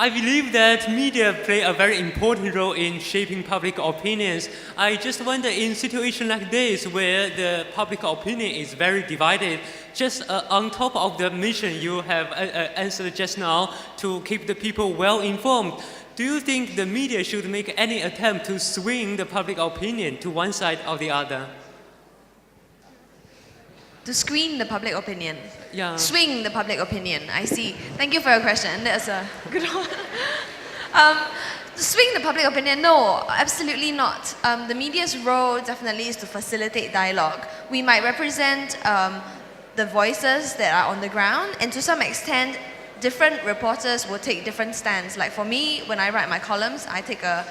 I believe that media play a very important role in shaping public opinions. I just wonder, in situations like this where the public opinion is very divided, just on top of the mission you have answered just now to keep the people well informed, do you think the media should make any attempt to swing the public opinion to one side or the other? To screen the public opinion. Yeah. Swing the public opinion. I see. Thank you for your question. That's a good one. To swing the public opinion, no, absolutely not. The media's role definitely is to facilitate dialogue. We might represent the voices that are on the ground, and to some extent, different reporters will take different stands. Like for me, when I write my columns, I take a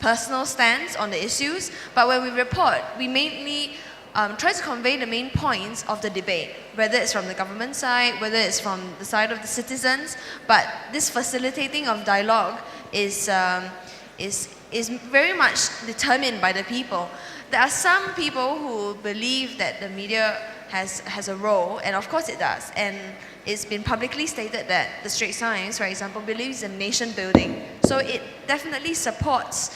personal stance on the issues, but when we report, we mainly try to convey the main points of the debate, whether it's from the government side, whether it's from the side of the citizens. But this facilitating of dialogue is very much determined by the people. There are some people who believe that the media has a role, and of course it does. And it's been publicly stated that the Straits Times, for example, believes in nation building. So it definitely supports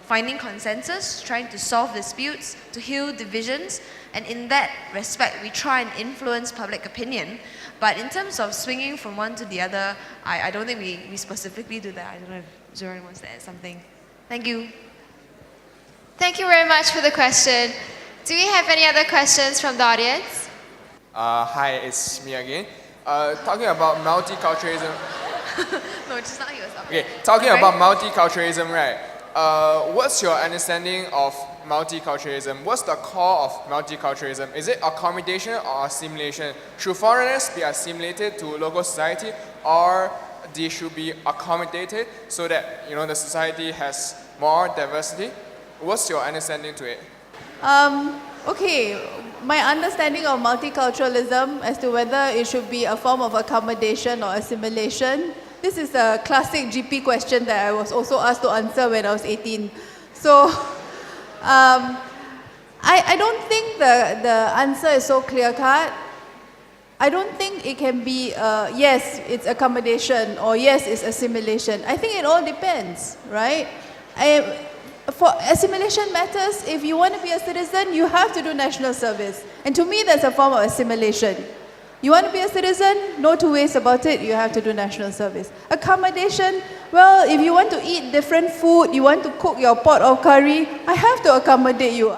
finding consensus, trying to solve disputes, to heal divisions, and in that respect, we try and influence public opinion. But in terms of swinging from one to the other, I don't think we specifically do that. I don't know if Zoran wants to add something. Thank you. Thank you very much for the question. Do we have any other questions from the audience? Hi, it's me again. Talking about multiculturalism. No, just not yourself. Okay, talking about multiculturalism, right? What's your understanding of multiculturalism? What's the core of multiculturalism? Is it accommodation or assimilation? Should foreigners be assimilated to local society, or they should be accommodated so that the society has more diversity? What's your understanding to it? Okay, my understanding of multiculturalism as to whether it should be a form of accommodation or assimilation, this is a classic GP question that I was also asked to answer when I was 18. So, I don't think the answer is so clear-cut. I don't think it can be, yes, it's accommodation, or yes, it's assimilation. I think it all depends, right? For assimilation matters, if you want to be a citizen, you have to do national service. And to me, that's a form of assimilation. You want to be a citizen? No two ways about it, you have to do national service. Accommodation, well, if you want to eat different food, you want to cook your pot of curry, I have to accommodate you.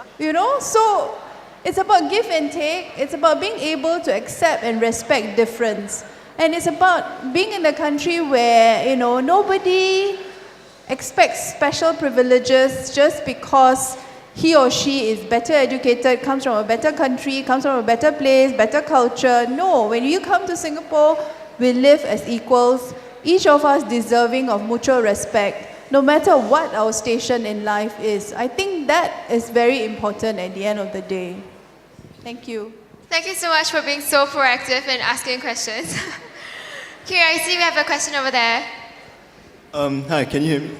So it's about give and take. It's about being able to accept and respect difference. And it's about being in a country where, nobody expects special privileges just because he or she is better educated, comes from a better country, comes from a better place, better culture. No, when you come to Singapore, we live as equals, each of us deserving of mutual respect, no matter what our station in life is. I think that is very important at the end of the day. Thank you. Thank you so much for being so proactive and asking questions. Kira, I see we have a question over there. Hi, can you hear me?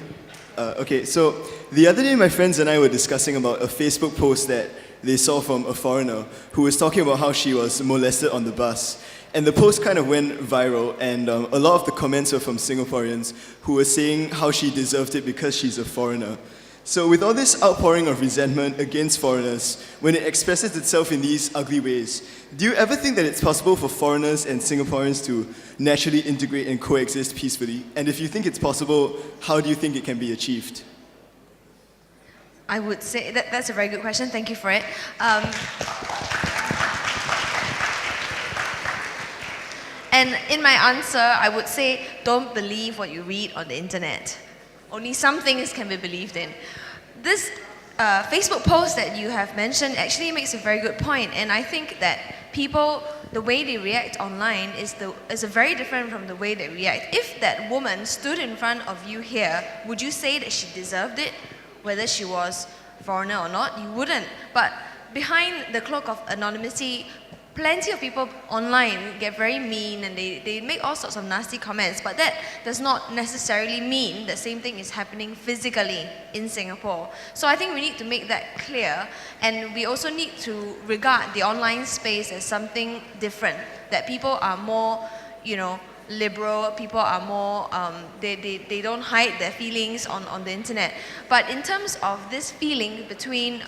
Okay, so the other day my friends and I were discussing about a Facebook post that they saw from a foreigner who was talking about how she was molested on the bus. And the post kind of went viral, and a lot of the comments were from Singaporeans who were saying how she deserved it because she's a foreigner. So with all this outpouring of resentment against foreigners, when it expresses itself in these ugly ways, do you ever think that it's possible for foreigners and Singaporeans to naturally integrate and coexist peacefully? And if you think it's possible, how do you think it can be achieved? I would say that's a very good question. Thank you for it. And in my answer, I would say, don't believe what you read on the internet. Only some things can be believed in. This Facebook post that you have mentioned actually makes a very good point, and I think that people, the way they react online is very different from the way they react. If that woman stood in front of you here, would you say that she deserved it, whether she was a foreigner or not? You wouldn't. But behind the cloak of anonymity, plenty of people online get very mean and they make all sorts of nasty comments, but that does not necessarily mean the same thing is happening physically in Singapore. So I think we need to make that clear, and we also need to regard the online space as something different, that people are more, liberal, people are more, they don't hide their feelings on the internet. But in terms of this feeling between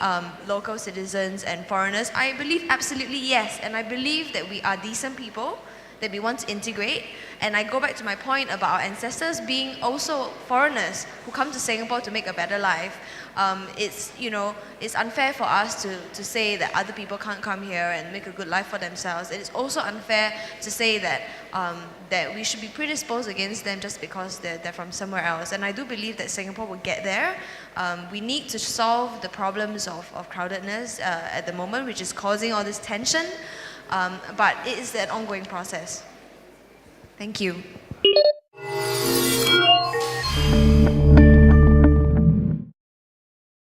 local citizens and foreigners, I believe absolutely yes. And I believe that we are decent people, that we want to integrate. And I go back to my point about our ancestors being also foreigners who come to Singapore to make a better life. It's unfair for us to say that other people can't come here and make a good life for themselves. It is also unfair to say that that we should be predisposed against them just because they're from somewhere else. And I do believe that Singapore will get there. We need to solve the problems of crowdedness at the moment, which is causing all this tension. But it is an ongoing process. Thank you.